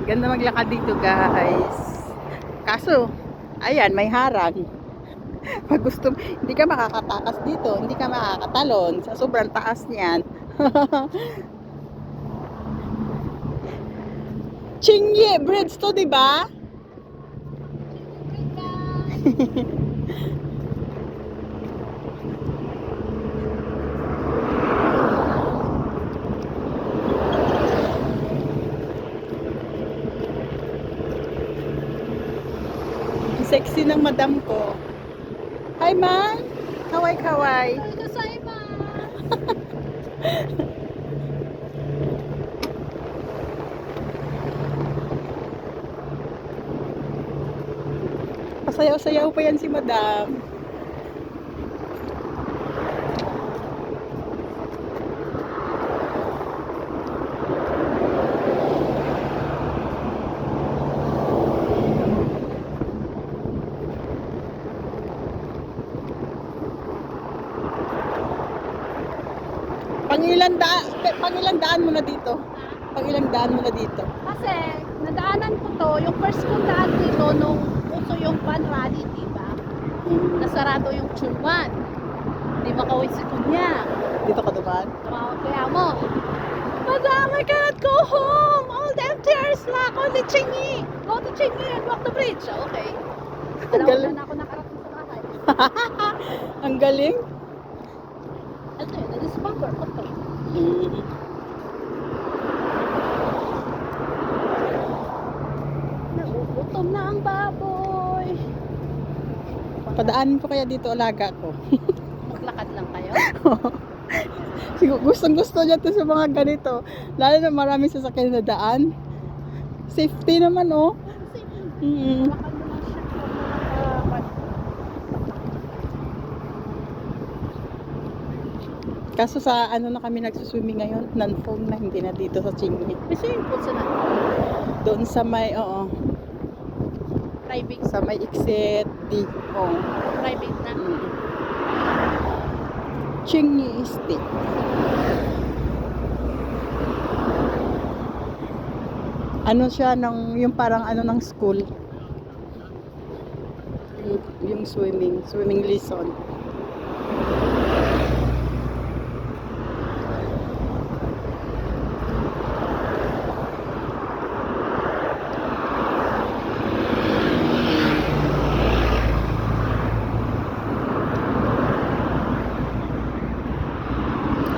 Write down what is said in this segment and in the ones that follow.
Ganda maglakad dito, guys. Kaso, ayan, may harang. Pag gusto, hindi ka makakatakas dito, hindi ka makakatalon sa sobrang taas niyan. Chingye Bridge to, di ba? Sexy ng madam ko. Hi, ma. Kaway, kaway. Pasayaw-sayaw pa yan si madam. Pangilang daan mo na dito? Pangilang daan mo na dito? Kasi, nadaanan ko to, yung first kong daan dito nung uso yung pan rally, diba? Nasarado yung Chulman. Di makawin si Kunya. Dito ka dumaan? Tumawag kaya mo. Madam, I cannot go home! All the MTRs lock, only Chingy! Go to Chingy and walk the bridge. Okay. Ang galing. Na ako nakarating sa bahay. Ang galing. Ito yun, this bumper ko to. Nagugutom na ang baboy. Padaanin ko kaya dito alaga ko. Maglakad lang kayo? Gustong gusto niya to sa mga ganito. Lalo na maraming sasakyan na daan. Safety naman, oh. Maglakad mo lang siya. Kaso sa ano na kami nagsuswimming ngayon, non-foam na, hindi na dito sa Chingy. May swimming pool sila. Doon sa may, oo, Private. sa may exit D. Oh. Private na. Chingy Estate. Ano siya, yung parang ano ng school. Yung swimming lesson.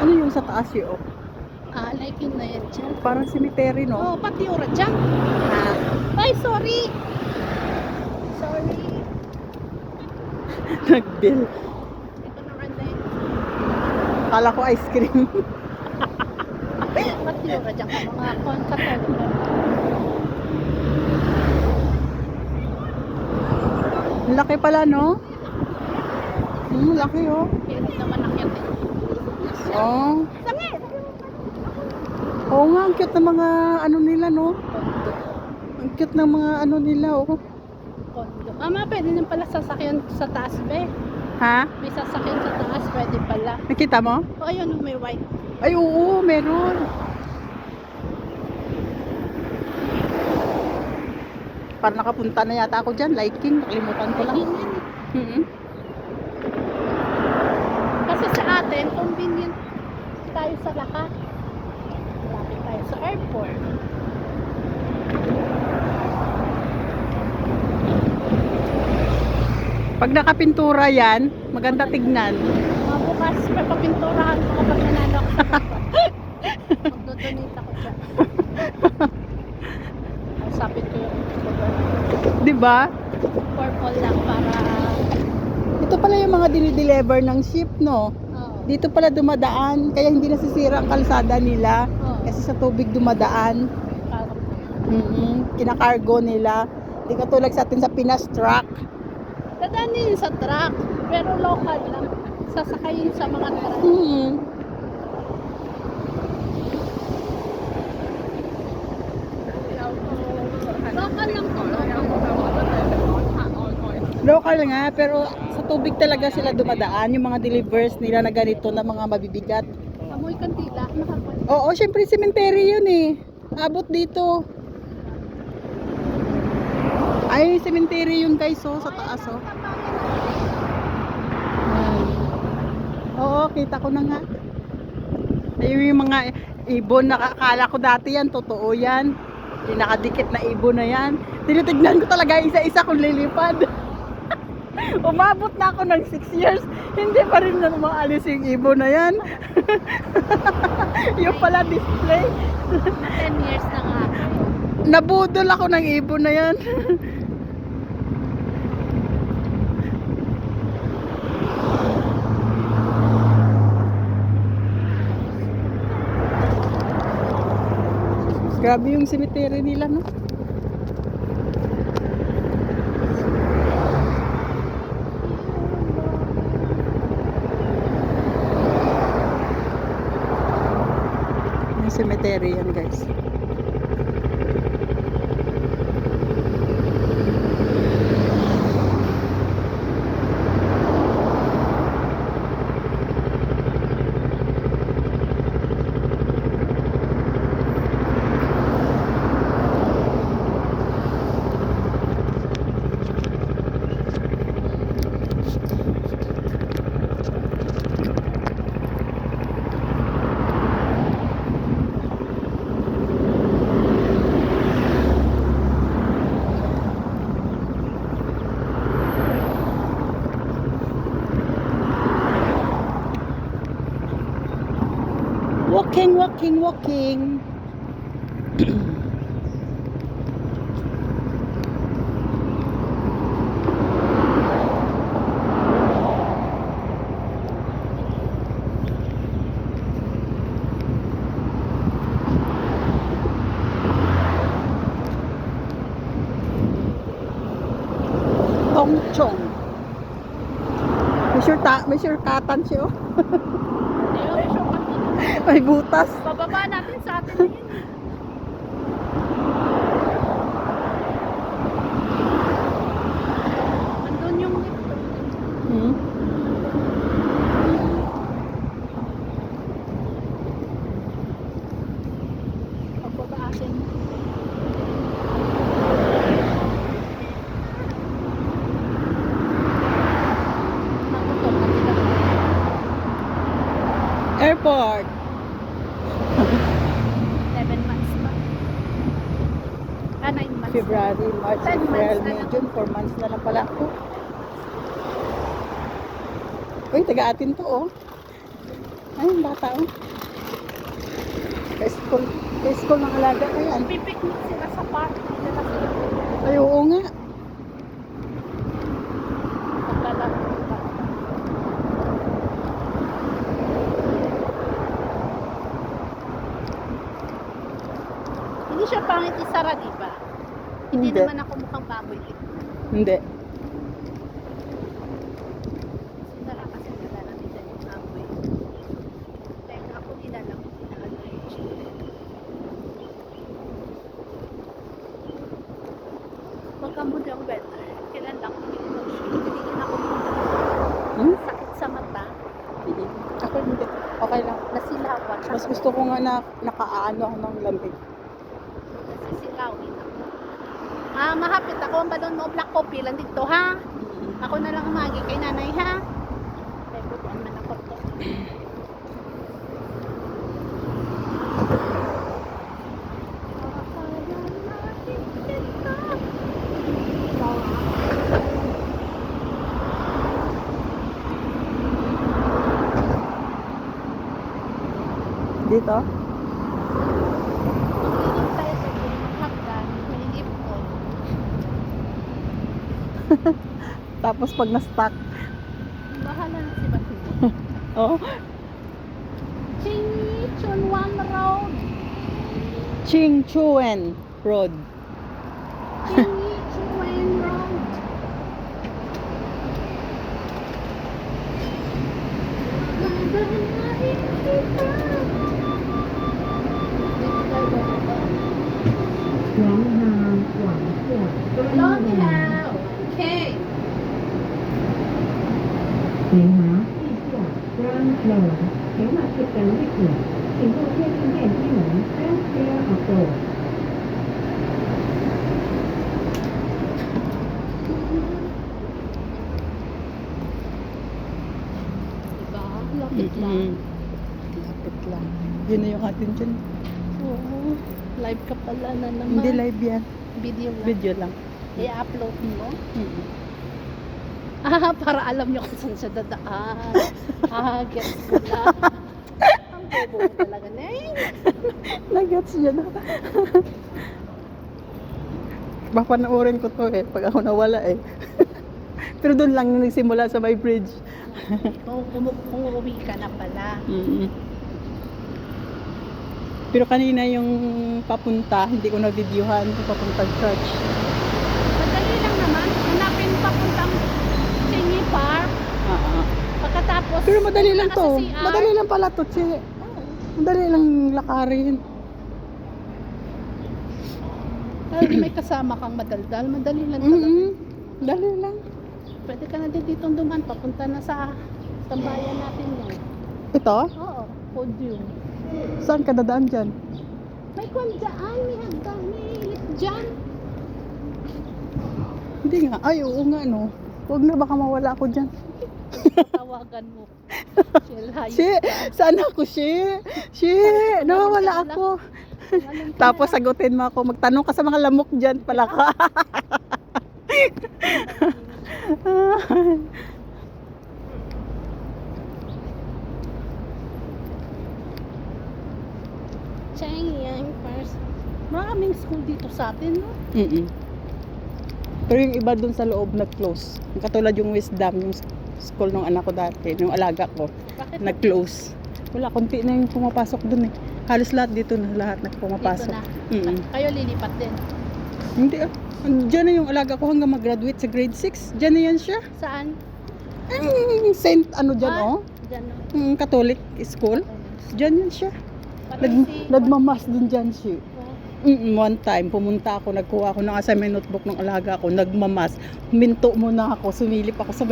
Ano yung sa taas yun? Like yun na yan dyan. Parang cemetery, no? Oh, pati ura dyan. Ay, sorry. Sorry. Nag-bill. Ito na rin eh. Kala ko ice cream. Pati ura dyan. Mga katoliko. Laki pala, no? Laki, oh. Pero naman nakyat eh. Oh. Sangi! Oo nga, ang cute ng mga ano nila, no? Ang cute ng mga ano nila, oh. Kondo. Mama, pwede din pala sasakyan sa taas, be. Ha? May sasakyan sa taas, pwede pala. Nakita mo? O, ayun, may white. Ay, oo, meron. Parang nakapunta na yata ako dyan, liking, nakalimutan ko lang. Ayun yan. Mm-hmm. Kasi sa atin, convenient tayo sa Laka. Malapit tayo sa airport. Pag nakapintura yan, maganda tignan. Mga bukas, may papinturahan ko kapag nanalo ako sa Laka. Magdodonate ako dyan. Masapit ko yung Di ba? purple lang para... Ito pala yung mga dinideliver ng ship, no? Oo. Dito pala dumadaan, kaya hindi nasisira ang kalsada nila. Oo. Kasi sa tubig dumadaan. Parang Kinakargo nila. Hindi katulad sa atin sa Pinas truck. dadaan din sa truck, pero local lang. Sasakayin sa mga truck. Local lang to. Local nga, pero sa tubig talaga sila dumadaan. Yung mga delivers nila na ganito na mga mabibigat. Amoy kandila. Nakakuha. Oo, syempre cemetery yun eh. Abot dito. Ay, cemetery yun guys, oh, sa taas, oh. Ayan. Oo, kita ko na nga. Ayun yung mga ibon, nakakala ko dati yan, totoo yan. Yung nakadikit na ibon na yan. Tinitignan ko talaga isa-isa kung lilipad. Umabot na ako ng 6 years, hindi pa rin na maalis yung ibon na yan. Yung pala display. 10 years na nga. Nabudol ako ng ibon na yan. Grabe yung cemetery nila, no? Yung cemetery yan, guys. Walking, walking, walking. Tong Chong. May shortcutan siya, oh. May butas. Bababa natin sa atin na yun. Andun yung lift. Hmm? Bababa atin. Airport. 7 months pa. 9 months. February, March, 10 months April, na May, lang. June. 4 months na lang pala ako. Uy, taga atin to, oh. Ay, bata, oh. Ka-school ng alaga ka yan. Pipiknik sila sa park. Nila sila. Ay, oo nga. Paglalaro. Hindi siya pangit isara, di ba? Hindi Hindi. naman ako mukhang baboy. Hindi. Sinara kasi nalalamitan yung baboy. Kaya ako nilalang allergy. Pagka mo ng weather, kailan lang ako hindi na ako Hmm? sakit sa mata. Hindi. Ako hindi. Okay lang. Nasilawan. Mas gusto ko nga na nakaano ako ng lamig. Nasisilawin ako. Mahapit ako ang balon mo black coffee lang dito ha. Ako na lang umagi kay nanay ha. Ay, buwan man ako to. Dito? Magiging tayo sa hagdan, hinigip ko. Tapos pag na-stuck. Bahala na si Batman. Oh. Chunwan Road. Ching Chuen Road. Chunwan Road. Okay. 你好，地下 ground floor，请勿接近 lift，请到车站电梯门 first floor of door。Yun na yung atin dyan. Oo. Live ka pala na naman. Hindi live yan. Video lang. Video lang. I-upload mo. Mm-mm. Para alam niyo kung saan siya dadaan. Gets ko na. Ang bobo mo talaga, Neng. Nagets niya na. Papanoorin ko to eh, pag ako nawala eh. Pero doon lang nagsimula sa my bridge. Kung umuwi ka na pala. Mm-mm. Pero kanina yung papunta, hindi ko na-videohan yung papuntang church. Madali lang naman. Hanapin papuntang Chingy Park. Pagkatapos, Pero madali lang punta ka to. sa CR. Madali lang pala to, Che. Madali lang lakarin. Lalo na may kasama kang madaldal. Madali lang talaga. Dali lang. Pwede ka na din dito duman. Papunta na sa tambayan natin yan. Ito? Oo, podium. Saan ka dadaan dyan? May kwan dyan, may hagdan, may lift dyan. Hindi nga. Ay, oo nga no. Huwag na, baka mawala ako dyan. Tawagan mo. Shell, hayop She, ka. saan ako, She? She, nawawala ako. Alam ko Tapos na. sagutin mo ako, magtanong ka sa mga lamok dyan pala ka. Changyang first. Maraming school dito sa atin, no? Mm-mm. Pero yung iba dun sa loob nag-close. Katulad yung Wisdom, yung school ng anak ko dati, yung alaga ko, Bakit nag-close. Wala, konti na yung pumapasok dun eh. Halos lahat dito na, lahat na dito pumapasok. na? Mm-mm. Kayo lilipat din. Hindi ah. Diyan na yung alaga ko hanggang mag-graduate sa grade 6. Diyan na yan siya. Saan? Saint ano dyan Ah, oh. Dyan, no? Catholic school. Diyan yan siya. Pati si... Nagmamas din dyan siya. Oh, One time, pumunta ako, nagkuha ako ng assignment notebook ng alaga ko, nagmamas, huminto muna ako, sumilip ako sa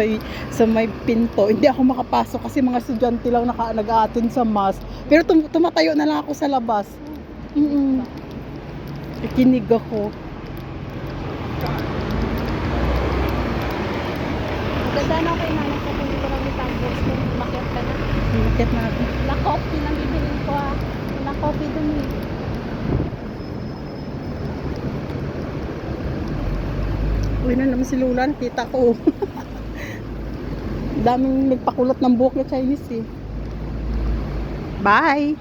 may pinto, hindi ako makapasok kasi mga estudyante lang nag-a-attend sa mass, pero tumatayo na lang ako sa labas. Ikinig ako. Maganda na kay nanay ko kung dito kami tambos kung umakyat ka na. Bakit natin? La coffee lang bibilin ko ah. La coffee dun eh. Uy na naman si Lula, nakita ko. Daming nagpakulot ng buhok na Chinese eh. Bye!